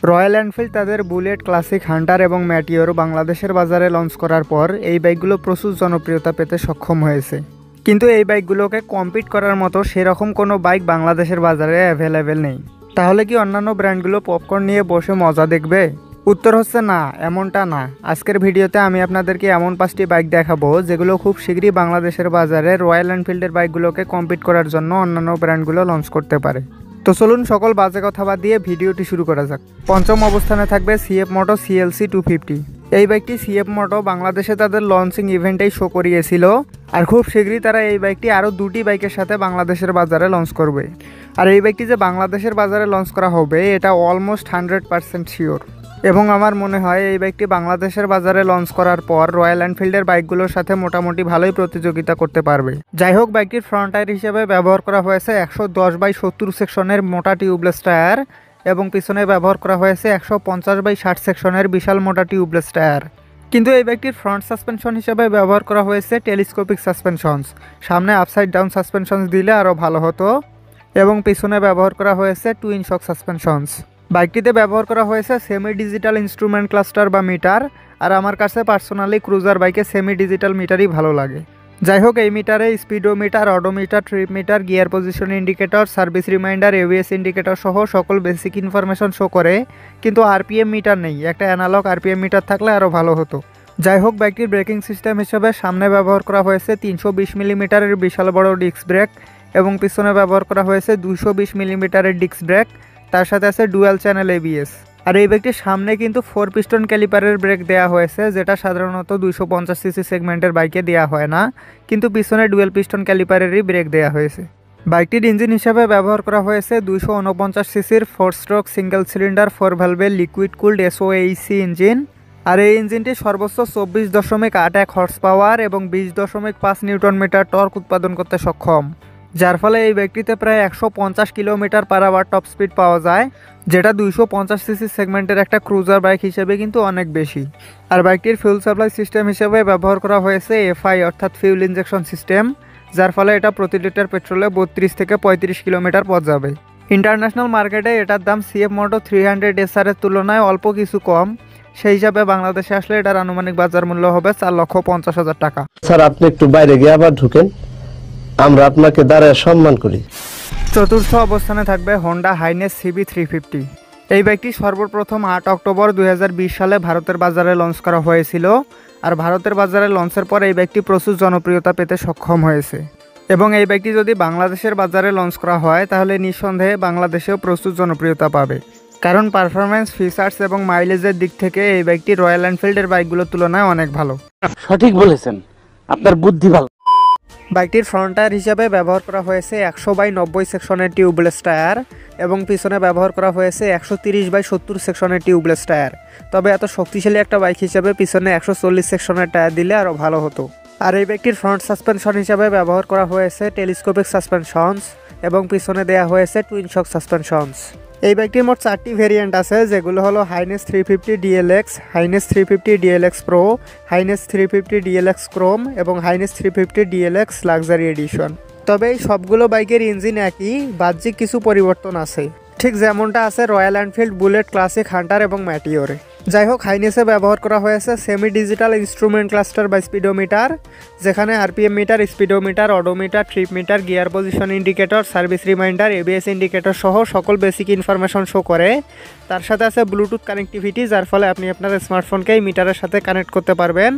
Royal Enfield তাদের bullet, classic, Hunter এবং Meteor বাংলাদেশের বাজারে লঞ্চ করার পর এই বাইকগুলো প্রচুর জনপ্রিয়তা পেতে সক্ষম হয়েছে। কিন্তু এই বাইকগুলোকে কম্পিট করার মতো সেরকম কোনো বাইক বাংলাদেশের বাজারে অ্যাভেলেবেল নেই। তাহলে কি অন্যান্য ব্র্যান্ডগুলো পপকর্ন নিয়ে বসে মজা দেখবে? উত্তর হচ্ছে না, এমনটা না। আজকের ভিডিওতে আমি আপনাদেরকে এমন 5টি বাইক দেখাবো যেগুলো খুব শীঘ্রই বাংলাদেশের বাজারে রয়্যাল এনফিল্ডের বাইকগুলোকে কম্পিট করার জন্য অন্যান্য ব্র্যান্ডগুলো লঞ্চ করতে পারে। তো চলুন সকল বাজে কথা বাদ দিয়ে ভিডিওটি শুরু করা যাক। পঞ্চম অবস্থানে থাকবে সিএফ মোটো CLC 250। এই বাইকটি সিএফ মোটো বাংলাদেশে তাদের লঞ্চিং ইভেন্টেই শো করিয়েছিল, আর খুব শীঘ্রই তারা এই বাইকটি আরও 2টি বাইকের সাথে বাংলাদেশের বাজারে লঞ্চ করবে। আর এই বাইকটি যে বাংলাদেশের বাজারে লঞ্চ করা হবে এটা অলমোস্ট 100% শিওর। এবং আমার মনে হয় এই বাইকটি বাংলাদেশের বাজারে লঞ্চ করার পর রয়্যাল এনফিল্ডের বাইকগুলোর সাথে মোটামুটি ভালোই প্রতিযোগিতা করতে পারবে। যাই হোক, বাইকটির ফ্রন্ট টায়ার হিসেবে ব্যবহার করা হয়েছে 110/70 সেকশনের মোটা টিউবলেস টায়ার এবং পিছনে ব্যবহার করা হয়েছে 150/60 সেকশনের বিশাল মোটা টিউবলেস টায়ার। কিন্তু এই বাইকটির ফ্রন্ট সাসপেনশন হিসেবে ব্যবহার করা হয়েছে টেলিস্কোপিক সাসপেনশনস। সামনে আপসাইড ডাউন সাসপেনশনস দিলে আরও ভালো হতো। এবং পিছনে ব্যবহার করা হয়েছে টুইন শক সাসপেনশনস। বাইকটিতে ব্যবহার করা হয়েছে সেমি ডিজিটাল ইনস্ট্রুমেন্ট ক্লাস্টার বা মিটার, আর আমার কাছে পার্সোনালি ক্রুজার বাইকে সেমি ডিজিটাল মিটারই ভালো লাগে। যাই হোক, এই মিটারে speedometer, odometer, trip meter, gear position indicator, service reminder, ABS indicator সহ সকল বেসিক ইনফরমেশন শো করে, কিন্তু আরপিএম মিটার নেই। একটা অ্যানালগ আরপিএম মিটার থাকলে আরও ভালো হতো। যাই হোক, বাইকটির ব্রেকিং সিস্টেম হিসেবে সামনে ব্যবহার করা হয়েছে 320 মিলিমিটারের বিশাল বড় ডিস্ক ব্রেক এবং পিছনে ব্যবহার করা হয়েছে 220 মিলিমিটারের ডিস্ক ব্রেক। তার সাথে আছে ডুয়াল চ্যানেল এবিএস। আর এই বাইকটির সামনে কিন্তু 4 পিস্টন ক্যালিপারের ব্রেক দেওয়া হয়েছে, যেটা সাধারণত 250 সিসি সেগমেন্টের বাইকে দেওয়া হয় না, কিন্তু পিছনে ডুয়াল পিস্টন ক্যালিপারেরই ব্রেক দেওয়া হয়েছে। বাইকটির ইঞ্জিন হিসাবে ব্যবহার করা হয়েছে 249 সিসির 4 স্ট্রোক সিঙ্গেল সিলিন্ডার 4 ভ্যালভের লিকুইড কুলড SOAC ইঞ্জিন। আর এই ইঞ্জিনটি সর্বোচ্চ 24.81 হর্স পাওয়ার এবং 20.5 নিউটন মিটার টর্ক উৎপাদন করতে সক্ষম, যার ফলে এই বাইকটিতে প্রায় 150 kilometre per hour top speed পাওয়া যায়, যেটা 250 সিসি সেগমেন্টের একটা ক্রুজার বাইক হিসেবে কিন্তু অনেক বেশি। আর বাইকটির ফুয়েল সাপ্লাই সিস্টেম হিসেবে ব্যবহার করা হয়েছে FI অর্থাৎ ফিউল ইনজেকশন সিস্টেম, যার ফলে এটা প্রতি লিটার পেট্রোলে 32 থেকে 35 কিলোমিটার পথ যাবে। ইন্টারন্যাশনাল মার্কেটে এটার দাম সিএফ মোটো 300 SR এর তুলনায় অল্প কিছু কম। সেই হিসাবে বাংলাদেশে আসলে এটার আনুমানিক বাজার মূল্য হবে 4,50,000 টাকা। স্যার, আপনি একটু বাইরে গিয়ে আবার ঢুকেন, আমরা আপনাকে দাঁড়ায় সম্মান করি। চতুর্থ অবস্থানে থাকবে হোন্ডা হাইনেস CB 350। এই বাইকটি সর্বপ্রথম 8 অক্টোবর 2020 সালে ভারতের বাজারে লঞ্চ করা হয়েছিল, আর ভারতের বাজারে লঞ্চের পর এই বাইকটি প্রচুর জনপ্রিয়তা পেতে সক্ষম হয়েছে। এবং এই বাইকটি যদি বাংলাদেশের বাজারে লঞ্চ করা হয় তাহলে নিঃসন্দেহে বাংলাদেশেও প্রচুর জনপ্রিয়তা পাবে, কারণ পারফরম্যান্স, ফিচার্স এবং মাইলেজের দিক থেকে এই বাইকটি রয়্যাল এনফিল্ডের বাইকগুলোর তুলনায় অনেক ভালো। সঠিক বলেছেন, আপনার বুদ্ধি ভালো। বাইকটির ফ্রন্ট টায়ার হিসাবে ব্যবহার করা হয়েছে 100/90 সেকশনের টিউবলেস টায়ার এবং পিছনে ব্যবহার করা হয়েছে 130/70 সেকশনের টিউবলেস টায়ার। তবে এত শক্তিশালী একটা বাইক হিসাবে পিছনে 140 সেকশনের টায়ার দিলে আরও ভালো হতো। আর এই বাইকটির ফ্রন্ট সাসপেনশন হিসাবে ব্যবহার করা হয়েছে টেলিস্কোপিক সাসপেনশনস এবং পিছনে দেওয়া হয়েছে টুইন শক সাসপেনশনস। এই বাইকটির মোট 4টি ভেরিয়েন্ট আছে, যেগুলো হলো highness 350 DLX, highness 350 DLX Pro, highness 350 DLX Chrome এবং হাইনেস 350 DLX লাক্সারি এডিশন। তবে এই সবগুলো বাইকের ইঞ্জিন একই, বাহ্যিক কিছু পরিবর্তন আছে, ঠিক যেমনটা আছে royal Enfield bullet, classic, Hunter এবং ম্যাটিওরে। যাই হোক, হাইনেসে ব্যবহার করা হয়েছে সেমি ডিজিটাল ইনস্ট্রুমেন্ট ক্লাস্টার বা স্পিডোমিটার, যেখানে RPM meter, speedometer, odometer, trip meter, gear position indicator, service reminder, ABS indicator সহ সকল বেসিক ইনফরমেশন শো করে। তার সাথে আছে ব্লুটুথ কানেক্টিভিটি, যার ফলে আপনি আপনার স্মার্টফোনকে এই মিটারের সাথে কানেক্ট করতে পারবেন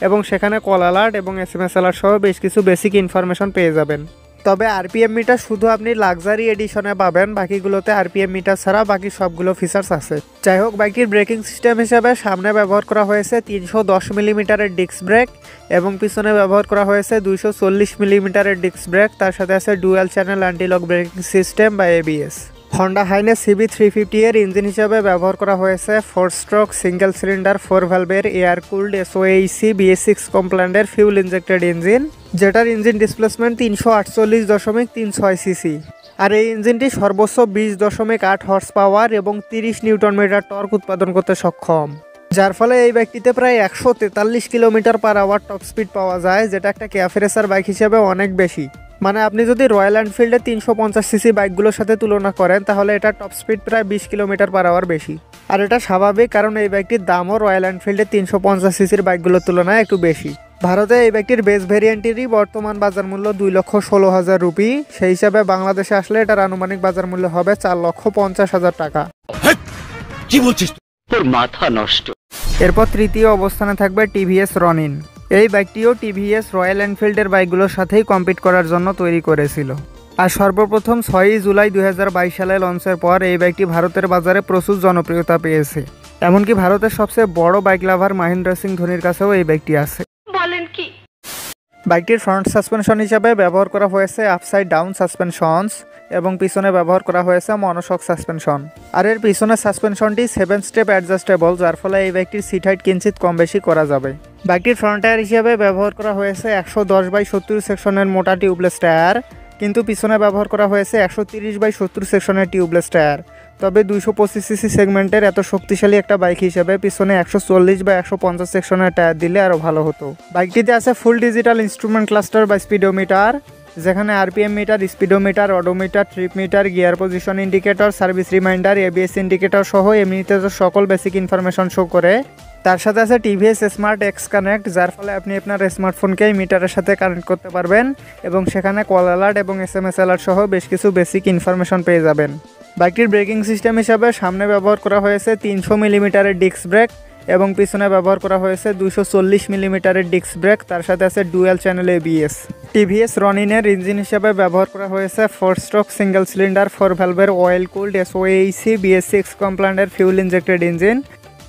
এবং সেখানে কল অ্যালার্ট এবং SMS অ্যালার্ট সহ বেশ কিছু বেসিক ইনফরমেশন পেয়ে যাবেন। তবে আরপিএম মিটার শুধু আপনি লাক্সারি এডিশনে পাবেন, বাকিগুলোতে আরপিএম মিটার ছাড়া বাকি সবগুলো ফিচার্স আছে। যাই হোক, বাইকটির ব্রেকিং সিস্টেম হিসেবে সামনে ব্যবহার করা হয়েছে 310 মিলিমিটারের ডিস্ক ব্রেক এবং পিছনে ব্যবহার করা হয়েছে 240 মিলিমিটারের ডিস্ক ব্রেক। তার সাথে আছে dual channel anti lock braking system বা ABS। হোন্ডা হাইনেস CB 350 এর ইঞ্জিন হিসেবে ব্যবহার করা হয়েছে 4 স্ট্রোক সিঙ্গেল সিলিন্ডার 4 ভ্যালভের এয়ার কুলড SOAC BS6 কমপ্ল্যান্ডের ফিউল ইনজেক্টেড ইঞ্জিন, যেটার ইঞ্জিন ডিসপ্লেসমেন্ট 348.36 সিসি। আর এই ইঞ্জিনটি সর্বোচ্চ 20.8 হর্স পাওয়ার এবং 30 নিউটন মিটার টর্ক উৎপাদন করতে সক্ষম, যার ফলে এই বাইকটিতে প্রায় 143 kilometre per hour top speed পাওয়া যায়, যেটা একটা ক্যাফে রেসার বাইক হিসেবে অনেক বেশি। মানে আপনি যদি রয়্যাল এনফিল্ডের 350 সিসি বাইকগুলোর সাথে তুলনা করেন তাহলে এটা টপ স্পিড প্রায় 20 কিলোমিটার পার আওয়ার বেশি। আর এটা স্বাভাবিক, কারণ এই বাইকটির দামও রয়্যাল এনফিল্ডের 350 সিসির বাইকগুলোর তুলনায় একটু বেশি। ভারতে এই বাইকটির বেস ভেরিয়েন্টেরই বর্তমান বাজার মূল্য 2,16,000 রুপি। সেই হিসাবে বাংলাদেশে আসলে এটার আনুমানিক বাজার মূল্য হবে 4,50,000 টাকা। কি বলছিস তোর মাথা নষ্ট। এরপর তৃতীয় অবস্থানে থাকবে টিভিএস রনিন। এই বাইকটিও টিভিএস রয়্যাল এনফিল্ডের বাইকগুলোর সাথেই কম্পিট করার জন্য তৈরি করেছিল। আর সর্বপ্রথম 6 জুলাই 2022 সালে লঞ্চের পর এই বাইকটি ভারতের বাজারে প্রচুর জনপ্রিয়তা পেয়েছে। এমনকি ভারতের সবচেয়ে বড় বাইক লাভার মহেন্দ্র সিং ধোনির কাছেও এই বাইকটি আছে। বলেন কি? বাইকটির ফ্রন্ট সাসপেনশন হিসাবে ব্যবহার করা হয়েছে আপসাইড ডাউন সাসপেনশনস এবং পিছনে ব্যবহার করা হয়েছে মনোশক সাসপেনশন। আর এর পিছনের সাসপেনশনটি 7 স্টেপ অ্যাডজাস্টেবল, যার ফলে এই বাইকটির সিট হাইট কিঞ্চিত কম বেশি করা যাবে। বাইকটির ফ্রন্ট টায়ার হিসাবে ব্যবহার করা হয়েছে 110/70 সেকশনের মোটা টিউবলেস টায়ার, কিন্তু পিছনে ব্যবহার করা হয়েছে 130/70 সেকশনের টিউবলেস টায়ার। তবে 225 সিসি সেগমেন্টের এত শক্তিশালী একটা বাইক হিসেবে পিছনে 140 বা 150 সেকশনের টায়ার দিলে আরও ভালো হতো। বাইকটিতে আছে ফুল ডিজিটাল ইনস্ট্রুমেন্ট ক্লাস্টার বা স্পিডোমিটার, যেখানে RPM meter, speedometer, odometer, trip meter, gear position indicator, service reminder, ABS indicator সহ এমনিতে তো সকল বেসিক ইনফরমেশন শো করে। তার সাথে আছে টিভিএস স্মার্ট এক্স কানেক্ট, যার ফলে আপনি আপনার স্মার্টফোনকে মিটারের সাথে কানেক্ট করতে পারবেন এবং সেখানে কল অ্যালার্ট এবং SMS অ্যালার্ট সহ বেশ কিছু বেসিক ইনফরমেশন পেয়ে যাবেন। বাইকটির ব্রেকিং সিস্টেম হিসাবে সামনে ব্যবহার করা হয়েছে 300 মিলিমিটারের ডিস্ক ব্রেক এবং পিছনে ব্যবহার করা হয়েছে 240 মিলিমিটারের ডিস্ক ব্রেক। তার সাথে আছে ডুয়াল চ্যানেল ABS। টিভিএস রনিনের ইঞ্জিন হিসাবে ব্যবহার করা হয়েছে 4 স্ট্রোক সিঙ্গেল সিলিন্ডার 4 ভ্যালভের অয়েল কুলড SOAC BS6 কমপ্লায়েন্টের ফিউল ইনজেক্টেড ইঞ্জিন,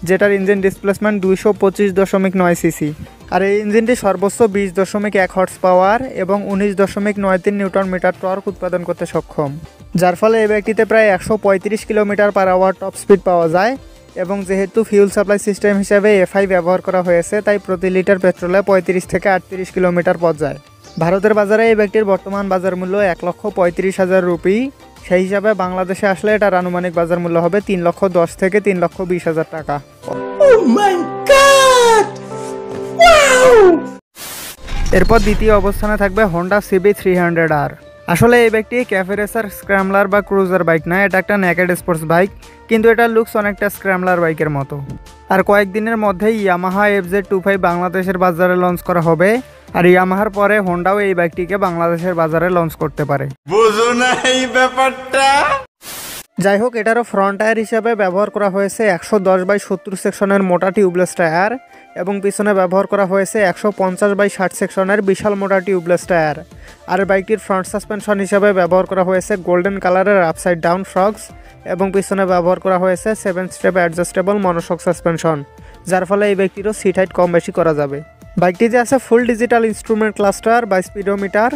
যেটার ইঞ্জিন ডিসপ্লেসমেন্ট 225.9 সিসি। আর এই ইঞ্জিনটি সর্বোচ্চ 20.1 হর্স পাওয়ার এবং 19.93 নিউটন মিটার টর্ক উৎপাদন করতে সক্ষম, যার ফলে এই বাইকটিতে প্রায় 135 kilometre per hour top speed পাওয়া যায়। এবং যেহেতু ফিউল সাপ্লাই সিস্টেম হিসাবে FI ব্যবহার করা হয়েছে, তাই প্রতি লিটার পেট্রোলে 35 থেকে 38 কিলোমিটার পথ যায়। ভারতের বাজারে এই বাইকটির বর্তমান বাজার মূল্য 1,35,000 রুপি। সেই হিসাবে বাংলাদেশে আসলে এটার আনুমানিক বাজার মূল্য হবে 3,10,000 থেকে 3,20,000 টাকা। এরপর দ্বিতীয় অবস্থানে থাকবে হোন্ডা CB300R। আসলে এই বাইকটি ক্যাফে রেসার, স্ক্র্যামলার বা ক্রুজার বাইক না, এটা একটা নেকেড স্পোর্টস বাইক, কিন্তু এটার লুকস অনেকটা স্ক্র্যামলার বাইকের মতো। আর কয়েকদিনের মধ্যেই ইয়ামাহা FZ25 বাংলাদেশের বাজারে লঞ্চ করা হবে। আর ইয়ামাহার পরে হোন্ডাও এই বাইকটিকে বাংলাদেশের বাজারে লঞ্চ করতে পারে। বুঝো না এই ব্যাপারটা। যাই হোক, এটারও ফ্রন্ট টায়ার হিসাবে ব্যবহার করা হয়েছে 110/70 সেকশনের মোটা টিউবলেস টায়ার এবং পিছনে ব্যবহার করা হয়েছে 150/60 সেকশনের বিশাল মোটা টিউবলেস টায়ার। আর বাইকটির ফ্রন্ট সাসপেনশন হিসাবে ব্যবহার করা হয়েছে গোল্ডেন কালারের আপসাইড ডাউন ফ্রগস এবং পিছনে ব্যবহার করা হয়েছে 7 স্টেপ অ্যাডজাস্টেবল মনোশক সাসপেনশন, যার ফলে এই বাইকটিরও সিট হাইট কম বেশি করা যাবে। বাইকটিতে আছে ফুল ডিজিটাল ইনস্ট্রুমেন্ট ক্লাস্টার বা স্পিডোমিটার,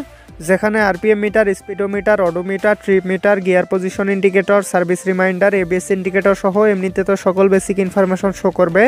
যেখানে RPM meter, speedometer, odometer, trip meter, gear position indicator, service reminder, ABS indicator সহ এমনিতে তো সকল বেসিক ইনফরমেশন শো করবে।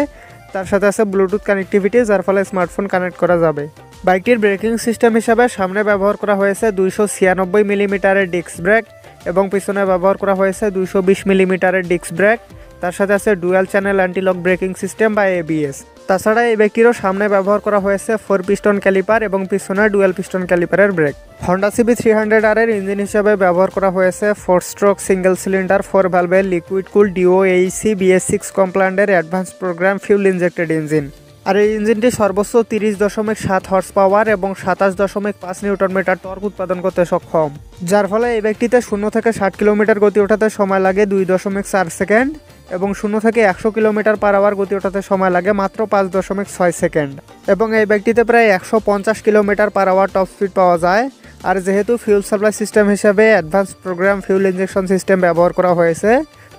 তার সাথে আছে ব্লুটুথ কানেক্টিভিটি, যার ফলে স্মার্টফোন কানেক্ট করা যাবে। বাইকটির ব্রেকিং সিস্টেম হিসাবে সামনে ব্যবহার করা হয়েছে 296 মিলিমিটারের ডিস্ক ব্রেক এবং পিছনে ব্যবহার করা হয়েছে 220 মিলিমিটারের ডিস্ক ব্রেক। তার সাথে আছে dual channel anti-lock breaking system বা ABS। তাছাড়া এই বাইকটিরও সামনে ব্যবহার করা হয়েছে 4 পিস্টন ক্যালিপার এবং পিছনে ডুয়াল পিস্টন ক্যালিপারের ব্রেক। হোন্ডা CB300R এর ইঞ্জিন হিসাবে ব্যবহার করা হয়েছে 4 স্ট্রোক সিঙ্গেল সিলিন্ডার 4 ভ্যালভের লিকুইড কুল DOAC BS6 কমপ্লায়েন্টের advance program fuel injected engine. আর এই ইঞ্জিনটি সর্বোচ্চ 30.7 হর্স পাওয়ার এবং 27.5 নিউটন মিটার টর্ক উৎপাদন করতে সক্ষম, যার ফলে এই বাইকটিতে 0 থেকে 60 কিলোমিটার গতি ওঠাতে সময় লাগে 2.4 সেকেন্ড এবং 0 থেকে 100 কিলোমিটার পার আওয়ার গতি ওঠাতে সময় লাগে মাত্র 5.6 সেকেন্ড। এবং এই বাইকটিতে প্রায় 150 kilometre per hour top speed পাওয়া যায়। আর যেহেতু ফিউল সাপ্লাই সিস্টেম হিসেবে advance program fuel injection system ব্যবহার করা হয়েছে,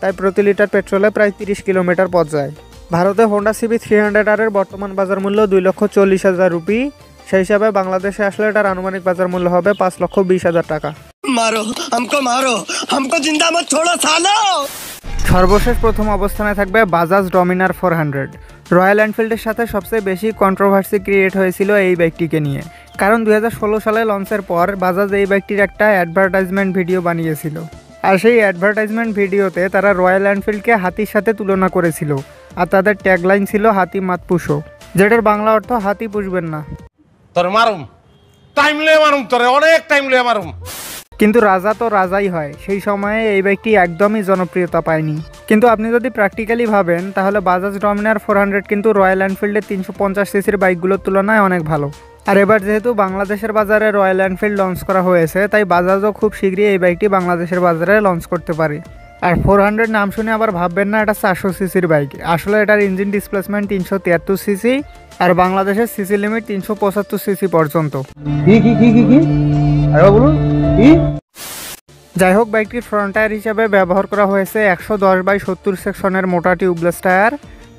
তাই প্রতি লিটার পেট্রোলে প্রায় 30 কিলোমিটার পথ যায়। ভারতে হোন্ডা CB300R এর বর্তমান বাজার মূল্য 2,40,000 রুপি। সেই হিসাবে বাংলাদেশে আসলে এটার আনুমানিক বাজার মূল্য হবে 5,20,000 টাকা। মারো হামকো জিন্দা মত ছোড়ো সালো। সর্বশেষ প্রথম অবস্থানে থাকবে বাজাজ ডমিনার 400। রয়্যাল এনফিল্ডের সাথে সবচেয়ে বেশি কন্ট্রোভার্সি ক্রিয়েট হয়েছিল এই বাইকটিকে নিয়ে, কারণ 2016 সালে লঞ্চের পর বাজাজ এই বাইকটির একটা অ্যাডভার্টাইজমেন্ট ভিডিও বানিয়েছিল। আর সেই অ্যাডভার্টাইজমেন্ট ভিডিওতে তারা রয়্যাল এনফিল্ডকে হাতির সাথে তুলনা করেছিল, আর তাদের ট্যাগলাইন ছিল হাতি মাত পুষো, যেটার বাংলা অর্থ হাতি পুষবেন না। তোর মারুম টাইম লয়ে মারুম, তোরে অনেক টাইম লয়ে মারুম। কিন্তু রাজা তো রাজাই হয়, সেই সময়ে এই বাইকটি একদমই জনপ্রিয়তা পায়নি। কিন্তু আপনি যদি প্র্যাকটিক্যালি ভাবেন তাহলে বাজাজ ডমিনার 400 কিন্তু রয়্যাল এনফিল্ডের 350 সিসির বাইকগুলোর তুলনায় অনেক ভালো। আর এবার যেহেতু বাংলাদেশের বাজারে রয়্যাল এনফিল্ড লঞ্চ করা হয়েছে, তাই বাজাজও খুব শীঘ্রই এই বাইকটি বাংলাদেশের বাজারে লঞ্চ করতে পারে। আর 400 নাম শুনে আবার ভাববেন না এটা 400 সিসির বাইক, আসলে এটার ইঞ্জিন ডিসপ্লেসমেন্ট 373 সিসি আর বাংলাদেশের সিসি লিমিট 375 সিসি পর্যন্ত। যাই হোক, বাইকটির ফ্রন্ট টায়ার হিসাবে ব্যবহার করা হয়েছে 110/70 সেকশনের মোটা টিউবলেস টায়ার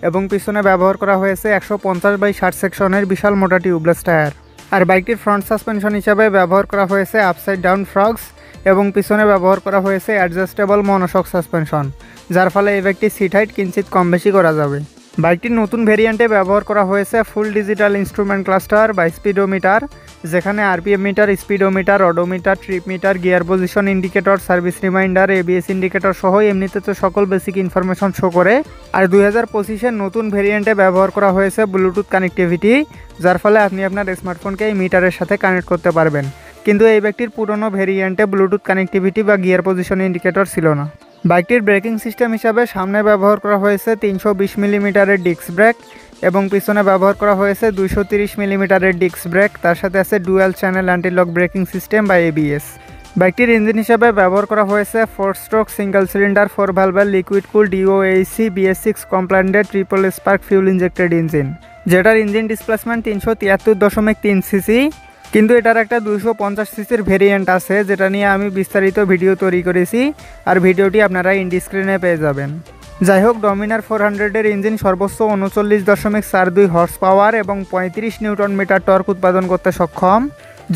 এবং পিছনে ব্যবহার করা হয়েছে 150/60 সেকশনের বিশাল মোটা টিউবলেস টায়ার। আর বাইকটির ফ্রন্ট সাসপেনশন হিসাবে ব্যবহার করা হয়েছে আপসাইড ডাউন ফ্রগস এবং পিছনে ব্যবহার করা হয়েছে অ্যাডজাস্টেবল মনোশক সাসপেনশন, যার ফলে এই বাইকটির সিট হাইট কিঞ্চিত কম বেশি করা যাবে। বাইকটির নতুন ভেরিয়েন্টে ব্যবহার করা হয়েছে ফুল ডিজিটাল ইনস্ট্রুমেন্ট ক্লাস্টার বা স্পিডোমিটার, যেখানে RPM meter, speedometer, odometer, trip meter, gear position indicator, service reminder, ABS indicator সহ এমনিতে তো সকল বেসিক ইনফরমেশন শো করে। আর 2025-এর নতুন ভেরিয়েন্টে ব্যবহার করা হয়েছে ব্লুটুথ কানেক্টিভিটি, যার ফলে আপনি আপনার স্মার্টফোনকে এই মিটারের সাথে কানেক্ট করতে পারবেন। কিন্তু এই বাইকটির পুরনো ভেরিয়েন্টে ব্লুটুথ কানেক্টিভিটি বা গিয়ার পজিশন ইন্ডিকেটর ছিল না। বাইকটির ব্রেকিং সিস্টেম হিসাবে সামনে ব্যবহার করা হয়েছে 320 মিলিমিটারের ডিস্ক ব্রেক এবং পিছনে ব্যবহার করা হয়েছে 230 মিলিমিটারের ডিস্ক ব্রেক, তার সাথে আছে dual channel anti lock braking system বা এবিএস। বাইকটির ইঞ্জিন হিসাবে ব্যবহার করা হয়েছে 4 স্ট্রোক সিঙ্গেল সিলিন্ডার 4 ভালভের লিকুইড কুল ডিওএইচসি BS6 কমপ্লায়েন্টেড triple spark fuel injected engine, যেটার ইঞ্জিন ডিসপ্লেসমেন্ট 373.3 সিসি। কিন্তু এটার একটা 250 সিসির ভেরিয়েন্ট আছে, যেটা নিয়ে আমি বিস্তারিত ভিডিও তৈরি করেছি, আর ভিডিওটি আপনারা ইন্ডি স্ক্রিনে পেয়ে যাবেন। যাই হোক, ডমিনার 400-এর ইঞ্জিন সর্বোচ্চ 39.42 হর্স পাওয়ার এবং 35 নিউটন মিটার টর্ক উৎপাদন করতে সক্ষম,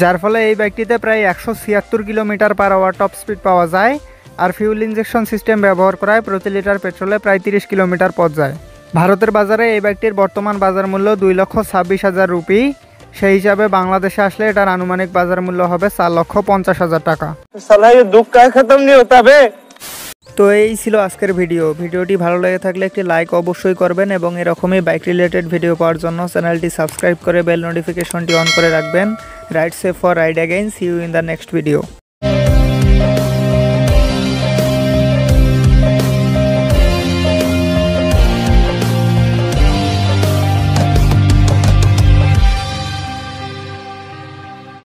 যার ফলে এই বাইকটিতে প্রায় 176 kilometre per hour top speed পাওয়া যায়। আর ফিউল ইনজেকশন সিস্টেম ব্যবহার করায় প্রতি লিটার পেট্রোলে প্রায় 30 কিলোমিটার পথ যায়। ভারতের বাজারে এই বাইকটির বর্তমান বাজার মূল্য 2,26,000 রুপি। সেই হিসাবে বাংলাদেশে আসলে এটার আনুমানিক বাজার মূল্য হবে 4,50,000 টাকা। তো এই ছিল আজকের ভিডিওটি ভালো লেগে থাকলে একটি লাইক অবশ্যই করবেন এবং এরকমই বাইক রিলেটেড ভিডিও পাওয়ার জন্য চ্যানেলটি সাবস্ক্রাইব করে বেল নোটিফিকেশনটি অন করে রাখবেন। Ride safe for ride again, see you in the next video.